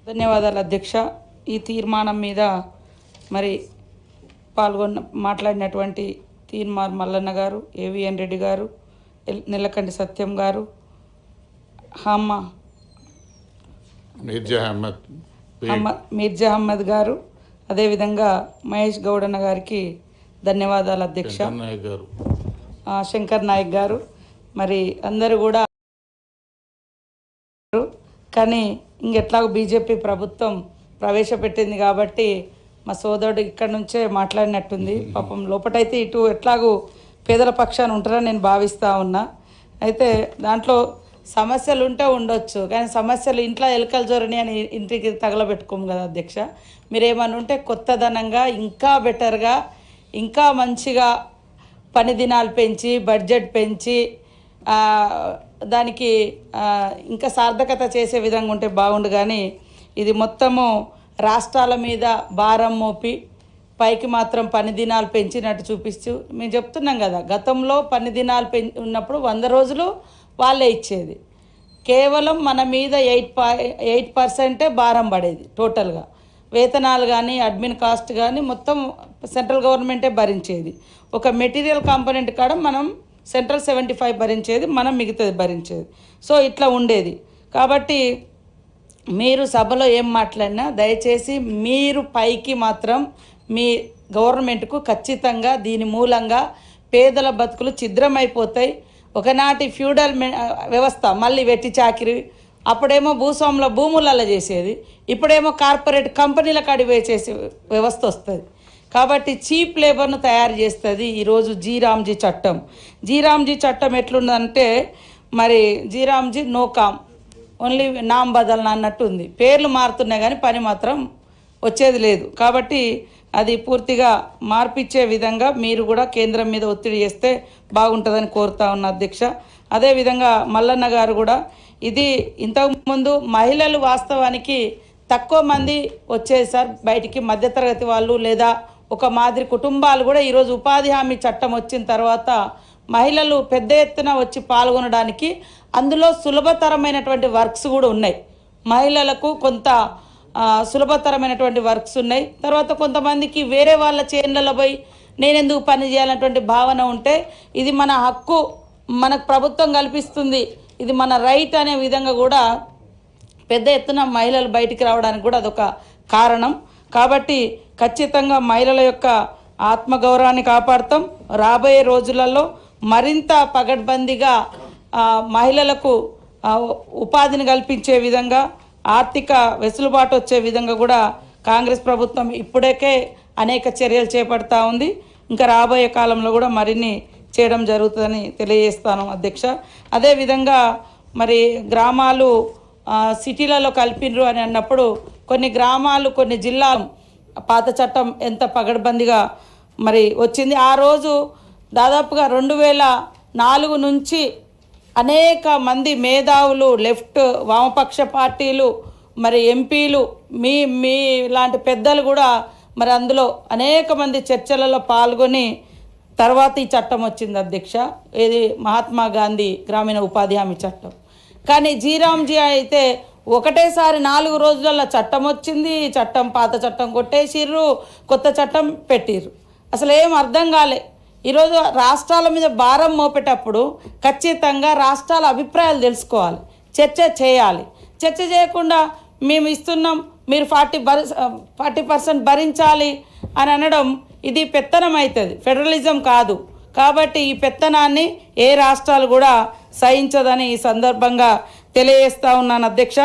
ధన్యవాదాలు అధ్యక్ష. ఈ తీర్మానం మీద మరి మాట్లాడినటువంటి తీర్మార్ మల్లన్న గారు, ఏవిఎన్ రెడ్డి గారు, నెల్లకంటి సత్యం గారు, మీర్జా అహ్మద్ గారు, అదేవిధంగా మహేష్ గౌడన్న గారికి ధన్యవాదాలు అధ్యక్ష. శంకర్ నాయక్ గారు, మరి అందరూ కూడా. కానీ ఇంకెట్లాగో బీజేపీ ప్రభుత్వం ప్రవేశపెట్టింది కాబట్టి మా సోదరుడు ఇక్కడ నుంచే మాట్లాడినట్టుంది. పాపం లోపటైతే ఇటు ఎట్లాగూ పేదల పక్షాన ఉంటారని నేను భావిస్తూ ఉన్నా. అయితే దాంట్లో సమస్యలు ఉంటే ఉండొచ్చు, కానీ సమస్యలు ఇంట్లో ఎలుకలు జోరని అని ఇంటికి తగలబెట్టుకోము కదా అధ్యక్ష. మీరేమన్నా ఉంటే కొత్తదనంగా, ఇంకా బెటర్గా, ఇంకా మంచిగా పని దినాలు పెంచి, బడ్జెట్ పెంచి దానికి ఇంకా సార్థకత చేసే విధంగా ఉంటే బాగుండు. కానీ ఇది మొత్తము రాష్ట్రాల మీద భారం మోపి పైకి మాత్రం పని దినాలు పెంచినట్టు చూపిస్తూ మేము చెప్తున్నాం కదా. గతంలో పని దినాలు ఉన్నప్పుడు 100 రోజులు వాళ్ళే ఇచ్చేది. కేవలం మన మీద 8% భారం పడేది టోటల్గా. వేతనాలు కానీ, అడ్మిన్ కాస్ట్ కానీ మొత్తం సెంట్రల్ గవర్నమెంటే భరించేది. ఒక మెటీరియల్ కాంపోనెంట్ కాడ మనం సెంట్రల్ 75 భరించేది, మనం మిగతాది భరించేది. సో ఇట్లా ఉండేది. కాబట్టి మీరు సభలో ఏం మాట్లాడినా దయచేసి మీరు పైకి మాత్రం మీ గవర్నమెంట్కు ఖచ్చితంగా దీని మూలంగా పేదల బతుకులు ఛిద్రమైపోతాయి. ఒకనాటి ఫ్యూడల్ వ్యవస్థ మళ్ళీ వెట్టి చాకిరి, అప్పుడేమో భూస్వాముల భూములలో చేసేది, ఇప్పుడేమో కార్పొరేట్ కంపెనీల కాడిపోయి చేసే వ్యవస్థ వస్తుంది. కాబట్టి చీప్ లేబర్ను తయారు చేస్తుంది ఈరోజు జీరామ్జీ చట్టం. జీరామ్జీ చట్టం ఎట్లుందంటే మరి జీరామ్జీ నోకామ్, ఓన్లీ నామ్ బదలన అన్నట్టు ఉంది. పేర్లు మారుతున్నాయి కానీ పని మాత్రం వచ్చేది లేదు. కాబట్టి అది పూర్తిగా మార్పిచ్చే విధంగా మీరు కూడా కేంద్రం మీద ఒత్తిడి చేస్తే బాగుంటుందని కోరుతా ఉన్న అధ్యక్ష. అదేవిధంగా మల్లన్న గారు కూడా ఇది ఇంతకుముందు మహిళలు వాస్తవానికి తక్కువ మంది వచ్చేది సార్ బయటికి, మధ్యతరగతి వాళ్ళు లేదా ఒక మాదిరి కుటుంబాలు కూడా ఈరోజు ఉపాధి హామీ చట్టం వచ్చిన తర్వాత మహిళలు పెద్ద ఎత్తున వచ్చి పాల్గొనడానికి అందులో సులభతరమైనటువంటి వర్క్స్ కూడా ఉన్నాయి. మహిళలకు కొంత సులభతరమైనటువంటి వర్క్స్ ఉన్నాయి. తర్వాత కొంతమందికి వేరే వాళ్ళ చేన్లలో పోయి నేనెందుకు పని చేయాలన్నటువంటి భావన ఉంటే ఇది మన హక్కు, మనకు ప్రభుత్వం కల్పిస్తుంది, ఇది మన రైట్ అనే విధంగా కూడా పెద్ద ఎత్తున మహిళలు బయటికి రావడానికి కూడా అదొక కారణం. కాబట్టి ఖచ్చితంగా మహిళల యొక్క ఆత్మగౌరవాన్ని కాపాడుతాం. రాబోయే రోజులలో మరింత పగడ్బందీగా మహిళలకు ఉపాధిని కల్పించే విధంగా, ఆర్థిక వెసులుబాటు వచ్చే విధంగా కూడా కాంగ్రెస్ ప్రభుత్వం ఇప్పటికే అనేక చర్యలు చేపడతా ఉంది. ఇంకా రాబోయే కాలంలో కూడా మరిన్ని చేయడం జరుగుతుందని తెలియజేస్తాను అధ్యక్ష. అదేవిధంగా మరి గ్రామాలు సిటీలలో కలిపినరు అని అన్నప్పుడు కొన్ని గ్రామాలు, కొన్ని జిల్లాలు పాత చట్టం ఎంత పగడ్బందీగా మరి వచ్చింది. ఆ రోజు దాదాపుగా 2004 నుంచి అనేక మంది మేధావులు, లెఫ్ట్ వామపక్ష పార్టీలు, మరి ఎంపీలు, మీ లాంటి పెద్దలు కూడా మరి అందులో అనేక మంది చర్చలలో పాల్గొని తర్వాత ఈ చట్టం వచ్చింది అధ్యక్ష. ఇది మహాత్మా గాంధీ గ్రామీణ ఉపాధి హామీ చట్టం. కానీ జీరామ్జీ అయితే ఒకటేసారి 4 రోజులలో చట్టం వచ్చింది. చట్టం పాత చట్టం కొట్టేసిర్రు, కొత్త చట్టం పెట్టిర్రు. అసలు ఏం అర్థం కాలే. ఈరోజు రాష్ట్రాల మీద భారం మోపేటప్పుడు ఖచ్చితంగా రాష్ట్రాల అభిప్రాయాలు తెలుసుకోవాలి, చర్చ చేయాలి. చర్చ చేయకుండా మేము ఇస్తున్నాం, మీరు 40% భరించాలి అని అనడం ఇది పెత్తనం అవుతుంది, ఫెడరలిజం కాదు. కాబట్టి ఈ పెత్తనాన్ని ఏ రాష్ట్రాలు కూడా సహించదని ఈ సందర్భంగా తెలియజేస్తూ ఉన్నాను అధ్యక్ష.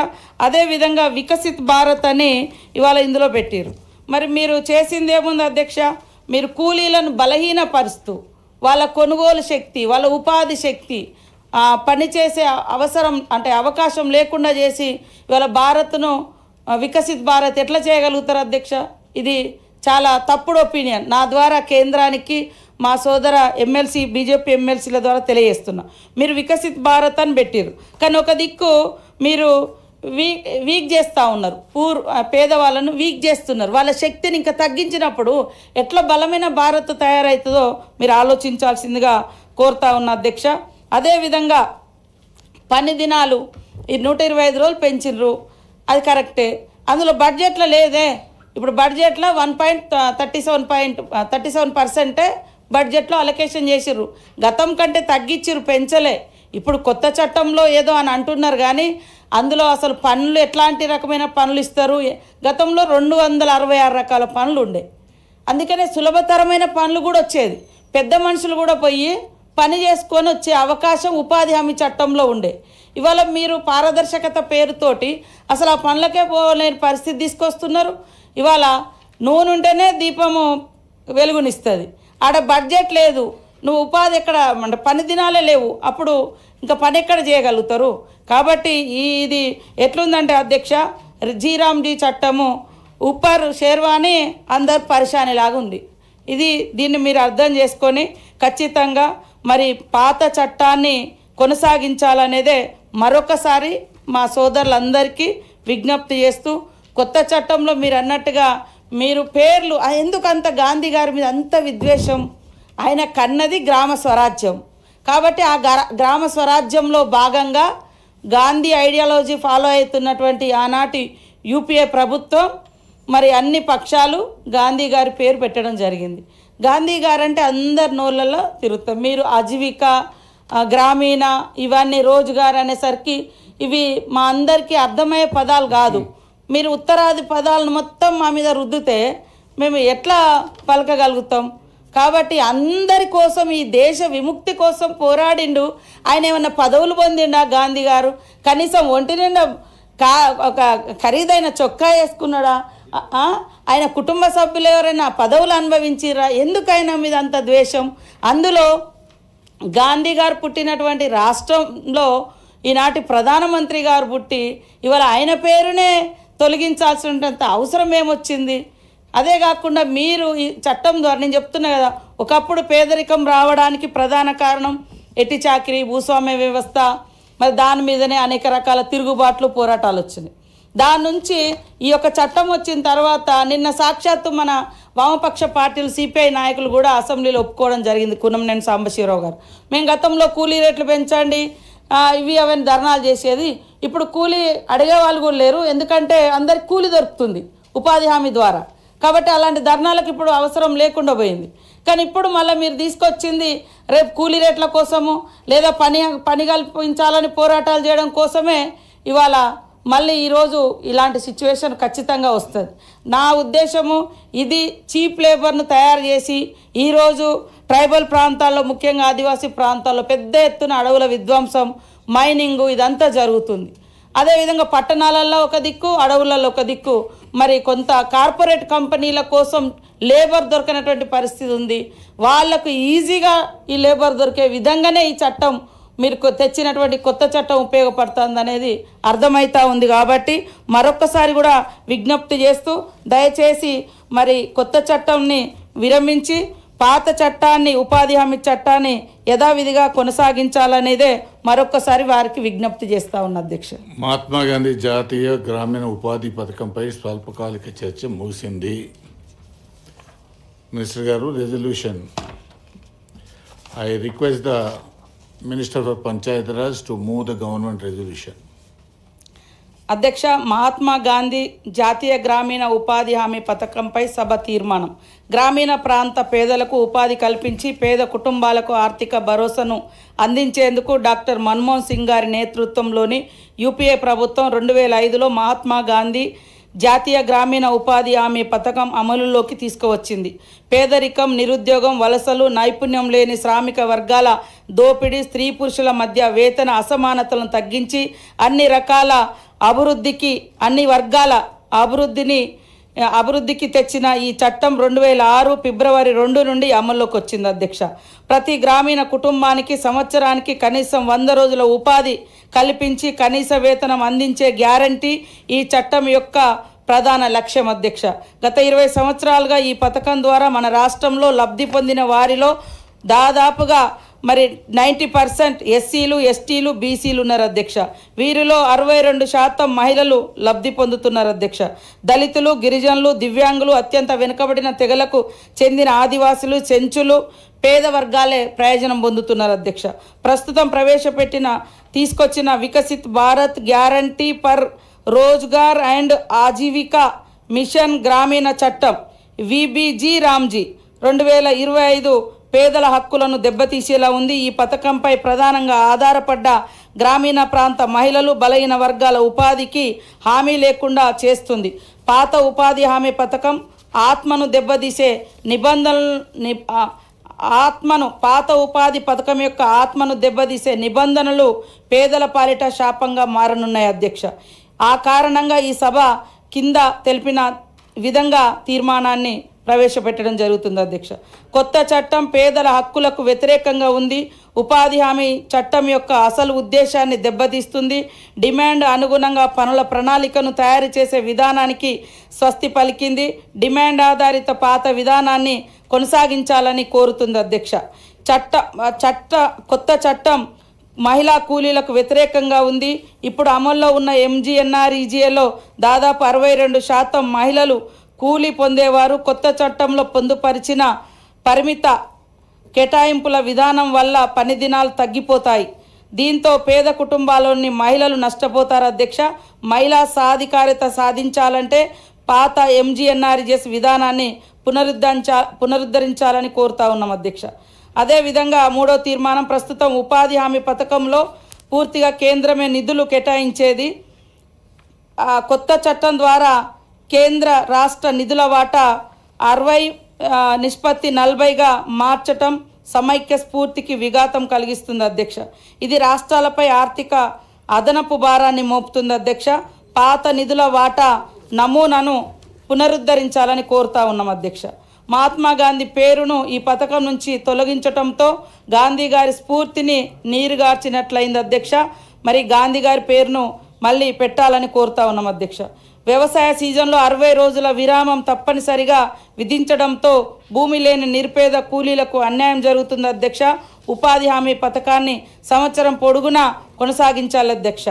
అదేవిధంగా వికసిత్ భారత్ అని ఇవాళ ఇందులో పెట్టారు. మరి మీరు చేసింది ఏముంది అధ్యక్ష? మీరు కూలీలను బలహీనపరుస్తూ వాళ్ళ కొనుగోలు శక్తి, వాళ్ళ ఉపాధి శక్తి, పనిచేసే అవసరం అంటే అవకాశం లేకుండా చేసి ఇవాళ భారత్ను వికసిత్ భారత్ ఎట్లా చేయగలుగుతారు అధ్యక్ష? ఇది చాలా తప్పుడు ఒపీనియన్. నా ద్వారా కేంద్రానికి మా సోదర ఎమ్మెల్సీ, బీజేపీ ఎమ్మెల్సీల ద్వారా తెలియజేస్తున్నా. మీరు వికసిత్ భారత్ అని పెట్టారు, కానీ ఒక దిక్కు మీరు వీక్ చేస్తూ ఉన్నారు, పేదవాళ్ళను వీక్ చేస్తున్నారు. వాళ్ళ శక్తిని ఇంకా తగ్గించినప్పుడు ఎట్లా బలమైన భారత్ తయారవుతుందో మీరు ఆలోచించాల్సిందిగా కోరుతా ఉన్న అధ్యక్ష. అదేవిధంగా పని దినాలు ఈ 125 రోజులు పెంచిర్రు, అది కరెక్టే. అందులో బడ్జెట్లో లేదే. ఇప్పుడు బడ్జెట్లో 1.37% బడ్జెట్లో అలొకేషన్ చేసిర్రు. గతం కంటే తగ్గించిర్రు, పెంచలే. ఇప్పుడు కొత్త చట్టంలో ఏదో అని అంటున్నారు కానీ అందులో అసలు పనులు ఎట్లాంటి రకమైన పనులు ఇస్తారు. గతంలో 266 రకాల పనులు ఉండే, అందుకనే సులభతరమైన పనులు కూడా వచ్చేది. పెద్ద మనుషులు కూడా పోయి పని చేసుకొని వచ్చే అవకాశం ఉపాధి హామీ చట్టంలో ఉండే. ఇవాళ మీరు పారదర్శకత పేరుతోటి అసలు ఆ పనులకే పోలేని పరిస్థితి తీసుకొస్తున్నారు. ఇవాళ నూనె ఉంటేనే దీపము వెలుగునిస్తుంది, ఆడ బడ్జెట్ లేదు, నువ్వు ఉపాధి ఎక్కడ, అంటే పని దినాలే లేవు, అప్పుడు ఇంకా పని ఎక్కడ చేయగలుగుతారు? కాబట్టి ఇది ఎట్లుందంటే అధ్యక్ష, జీరామ్జీ చట్టము ఉప్పర్ షేర్వాని అందరు పరిశానిలాగా ఉంది. దీన్ని మీరు అర్థం చేసుకొని ఖచ్చితంగా మరి పాత చట్టాన్ని కొనసాగించాలనేదే మరొకసారి మా సోదరులందరికీ విజ్ఞప్తి చేస్తూ, కొత్త చట్టంలో మీరు అన్నట్టుగా మీరు పేర్లు ఎందుకు అంత గాంధీ గారి మీద అంత విద్వేషం? ఆయన కన్నది గ్రామ స్వరాజ్యం. కాబట్టి ఆ గ్రామ స్వరాజ్యంలో భాగంగా గాంధీ ఐడియాలజీ ఫాలో అవుతున్నటువంటి ఆనాటి యూపీఏ ప్రభుత్వం మరి అన్ని పక్షాలు గాంధీ గారి పేరు పెట్టడం జరిగింది. గాంధీ గారు అంటే అందరి నోళ్ళల్లో తిరుగుతాం. మీరు ఆజీవిక, గ్రామీణ, ఇవన్నీ రోజ్గార్ అనేసరికి ఇవి మా అందరికీ అర్థమయ్యే పదాలు కాదు. మీరు ఉత్తరాది పదాలను మొత్తం మా మీద రుద్దితే మేము ఎట్లా పలకగలుగుతాం? కాబట్టి అందరి కోసం, ఈ దేశ విముక్తి కోసం పోరాడిండు. ఆయన ఏమన్నా పదవులు పొందిండా గాంధీ గారు? కనీసం ఒంటి నిండా ఒక ఖరీదైన చొక్కా వేసుకున్నాడా? ఆయన కుటుంబ సభ్యులు ఎవరైనా పదవులు అనుభవించిరా? ఎందుకైనా మీద అంత ద్వేషం? అందులో గాంధీ గారు పుట్టినటువంటి రాష్ట్రంలో ఈనాటి ప్రధానమంత్రి గారు పుట్టి ఇవాళ ఆయన పేరునే తొలగించాల్సినంత అవసరం ఏమొచ్చింది? అదే కాకుండా మీరు ఈ చట్టం ద్వారా, నేను చెప్తున్నా కదా, ఒకప్పుడు పేదరికం రావడానికి ప్రధాన కారణం ఎట్టి చాకిరీ, భూస్వామ్య వ్యవస్థ, మరి దాని మీదనే అనేక రకాల తిరుగుబాట్లు, పోరాటాలు వచ్చినాయి. దాని నుంచి ఈ యొక్క చట్టం వచ్చిన తర్వాత నిన్న సాక్షాత్తు మన వామపక్ష పార్టీలు, సిపిఐ నాయకులు కూడా అసెంబ్లీలో ఒప్పుకోవడం జరిగింది. కునంనేని సాంబశివరావు గారు, మేము గతంలో కూలీ రేట్లు పెంచండి అవన్నీ ధర్నాలు చేసేది, ఇప్పుడు కూలీ అడిగే వాళ్ళు కూడా లేరు, ఎందుకంటే అందరికి కూలీ దొరుకుతుంది ఉపాధి హామీ ద్వారా. కాబట్టి అలాంటి ధర్నాలకు ఇప్పుడు అవసరం లేకుండా పోయింది. కానీ ఇప్పుడు మళ్ళీ మీరు తీసుకొచ్చింది రేపు కూలీ రేట్ల కోసము లేదా పని కల్పించాలని పోరాటాలు చేయడం కోసమే. ఇవాళ మళ్ళీ ఈరోజు ఇలాంటి సిచ్యువేషన్ ఖచ్చితంగా వస్తుంది. నా ఉద్దేశము ఇది చీప్ లేబర్ను తయారు చేసి ఈరోజు ట్రైబల్ ప్రాంతాల్లో, ముఖ్యంగా ఆదివాసీ ప్రాంతాల్లో పెద్ద ఎత్తున అడవుల విధ్వంసం, మైనింగు ఇదంతా జరుగుతుంది. అదేవిధంగా పట్టణాలలో ఒక దిక్కు, అడవులలో ఒక దిక్కు, మరి కొంత కార్పొరేట్ కంపెనీల కోసం లేబర్ దొరకనటువంటి పరిస్థితి ఉంది. వాళ్లకు ఈజీగా ఈ లేబర్ దొరికే విధంగానే ఈ చట్టం, మీరు తెచ్చినటువంటి కొత్త చట్టం ఉపయోగపడుతుంది అనేది అర్థమవుతూ ఉంది. కాబట్టి మరొక్కసారి కూడా విజ్ఞప్తి చేస్తూ, దయచేసి మరి కొత్త చట్టంని విరమించి పాత చట్టాన్ని, ఉపాధి హామీ చట్టాన్ని యథావిధిగా కొనసాగించాలనేదే మరొక్కసారి వారికి విజ్ఞప్తి చేస్తా ఉన్న అధ్యక్ష. మహాత్మా గాంధీ జాతీయ గ్రామీణ ఉపాధి పథకంపై స్వల్పకాలిక చర్చ ముగిసింది. మినిస్టర్ గారు, resolution. I request the minister for Panchayati Raj to move the government resolution. అధ్యక్ష, మహాత్మా గాంధీ జాతీయ గ్రామీణ ఉపాధి హామీ పథకంపై సభ తీర్మానం. గ్రామీణ ప్రాంత పేదలకు ఉపాధి కల్పించి పేద కుటుంబాలకు ఆర్థిక భరోసాను అందించేందుకు డాక్టర్ మన్మోహన్ సింగ్ గారి నేతృత్వంలోని యూపీఏ ప్రభుత్వం 2005లో మహాత్మా గాంధీ జాతీయ గ్రామీణ ఉపాధి హామీ పథకం అమలులోకి తీసుకువచ్చింది. పేదరికం, నిరుద్యోగం, వలసలు, నైపుణ్యం లేని శ్రామిక వర్గాల దోపిడీ, స్త్రీ పురుషుల మధ్య వేతన అసమానతలను తగ్గించి అన్ని రకాల అభివృద్ధికి, అన్ని వర్గాల అభివృద్ధికి తెచ్చిన ఈ చట్టం 2006 ఫిబ్రవరి 2 నుండి అమల్లోకి వచ్చింది అధ్యక్ష. ప్రతి గ్రామీణ కుటుంబానికి సంవత్సరానికి కనీసం 100 రోజుల ఉపాధి కల్పించి కనీస వేతనం అందించే గ్యారంటీ ఈ చట్టం యొక్క ప్రధాన లక్ష్యం అధ్యక్ష. గత 20 సంవత్సరాలుగా ఈ పథకం ద్వారా మన రాష్ట్రంలో లబ్ధి పొందిన వారిలో దాదాపుగా మరి 90% ఎస్సీలు, ఎస్టీలు, బీసీలు ఉన్నారు అధ్యక్ష. వీరిలో 62% మహిళలు లబ్ధి పొందుతున్నారు అధ్యక్ష. దళితులు, గిరిజనులు, దివ్యాంగులు, అత్యంత వెనుకబడిన తెగలకు చెందిన ఆదివాసులు, చెంచులు, పేద వర్గాలే ప్రయోజనం పొందుతున్నారు అధ్యక్ష. ప్రస్తుతం ప్రవేశపెట్టిన తీసుకొచ్చిన Viksit Bharat guarantee for Rozgar and Ajeevika mission Gramin చట్టం విబిజీ రామ్జీ 2025 పేదల హక్కులను దెబ్బతీసేలా ఉంది. ఈ పథకంపై ప్రధానంగా ఆధారపడ్డ గ్రామీణ ప్రాంత మహిళలు, బలహీన వర్గాల ఉపాధికి హామీ లేకుండా చేస్తుంది. పాత ఉపాధి హామీ పథకం ఆత్మను దెబ్బతీసే పాత ఉపాధి పథకం యొక్క ఆత్మను దెబ్బతీసే నిబంధనలు పేదల పాలిట శాపంగా మారనున్నాయి అధ్యక్ష. ఆ కారణంగా ఈ సభ కింద తెలిపిన విధంగా తీర్మానాన్ని ప్రవేశపెట్టడం జరుగుతుంది అధ్యక్ష. కొత్త చట్టం పేదల హక్కులకు వ్యతిరేకంగా ఉంది. ఉపాధి హామీ చట్టం యొక్క అసలు ఉద్దేశాన్ని దెబ్బతీస్తుంది. డిమాండ్ అనుగుణంగా పనుల ప్రణాళికను తయారు చేసే విధానానికి స్వస్తి పలికింది. డిమాండ్ ఆధారిత పాత విధానాన్ని కొనసాగించాలని కోరుతుంది అధ్యక్ష. కొత్త చట్టం మహిళా కూలీలకు వ్యతిరేకంగా ఉంది. ఇప్పుడు అమల్లో ఉన్న ఎంజీఎన్ఆర్ఈజీఏలో దాదాపు 62% మహిళలు కూలీ పొందేవారు. కొత్త చట్టంలో పొందుపరిచిన పరిమిత కేటాయింపుల విధానం వల్ల పని దినాలు తగ్గిపోతాయి. దీంతో పేద కుటుంబాల్లోని మహిళలు నష్టపోతారు అధ్యక్ష. మహిళా సాధికారత సాధించాలంటే పాత ఎంజీఎన్ఆర్ఈజీఎస్ విధానాన్ని పునరుద్ధరించాలని కోరుతా ఉన్నాం అధ్యక్ష. అదేవిధంగా 3వ తీర్మానం, ప్రస్తుతం ఉపాధి హామీ పథకంలో పూర్తిగా కేంద్రమే నిధులు కేటాయించేది. కొత్త చట్టం ద్వారా కేంద్ర రాష్ట్ర నిధుల వాటా 60:40గా మార్చటం సమైక్య స్ఫూర్తికి విఘాతం కలిగిస్తుంది అధ్యక్ష. ఇది రాష్ట్రాలపై ఆర్థిక అదనపు భారాన్ని మోపుతుంది అధ్యక్ష. పాత నిధుల వాటా నమూనాను పునరుద్ధరించాలని కోరుతా ఉన్నాం అధ్యక్ష. మహాత్మా గాంధీ పేరును ఈ పథకం నుంచి తొలగించటంతో గాంధీ గారి స్ఫూర్తిని నీరుగార్చినట్లయింది అధ్యక్ష. మరి గాంధీ గారి పేరును మళ్ళీ పెట్టాలని కోరుతా ఉన్నాం అధ్యక్ష. వ్యవసాయ సీజన్లో 60 రోజుల విరామం తప్పనిసరిగా విధించడంతో భూమి లేని నిరుపేద కూలీలకు అన్యాయం జరుగుతుంది అధ్యక్ష. ఉపాధి హామీ పథకాన్ని సంవత్సరం పొడుగునా కొనసాగించాలి అధ్యక్ష.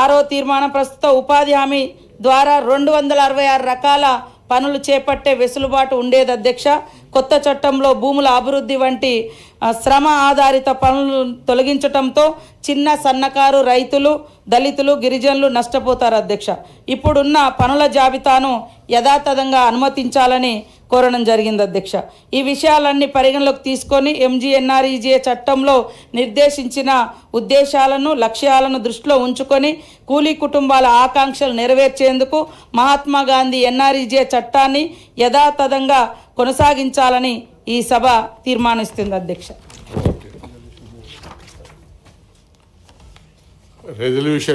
6వ తీర్మానం, ప్రస్తుత ఉపాధి హామీ ద్వారా 266 రకాల పనులు చేపట్టే వెసులుబాటు ఉండేది అధ్యక్ష. కొత్త చట్టంలో భూముల అభివృద్ధి వంటి శ్రమ ఆధారిత పనులు తొలగించటంతో చిన్న సన్నకారు రైతులు, దళితులు, గిరిజనులు నష్టపోతారు అధ్యక్ష. ఇప్పుడున్న పనుల జాబితాను యథాతథంగా అనుమతించాలని కోరడం జరిగింది అధ్యక్ష. ఈ విషయాలన్నీ పరిగణలోకి తీసుకొని ఎంజీఎన్ఆర్ఈజీఏ చట్టంలో నిర్దేశించిన ఉద్దేశాలను, లక్ష్యాలను దృష్టిలో ఉంచుకొని కూలీ కుటుంబాల ఆకాంక్షలు నెరవేర్చేందుకు మహాత్మా గాంధీ ఎన్ఆర్ఈజీఏ చట్టాన్ని యథాతథంగా కొనసాగించాలని ఈ సభ తీర్మానిస్తుంది అధ్యక్ష. రెజల్యూషన్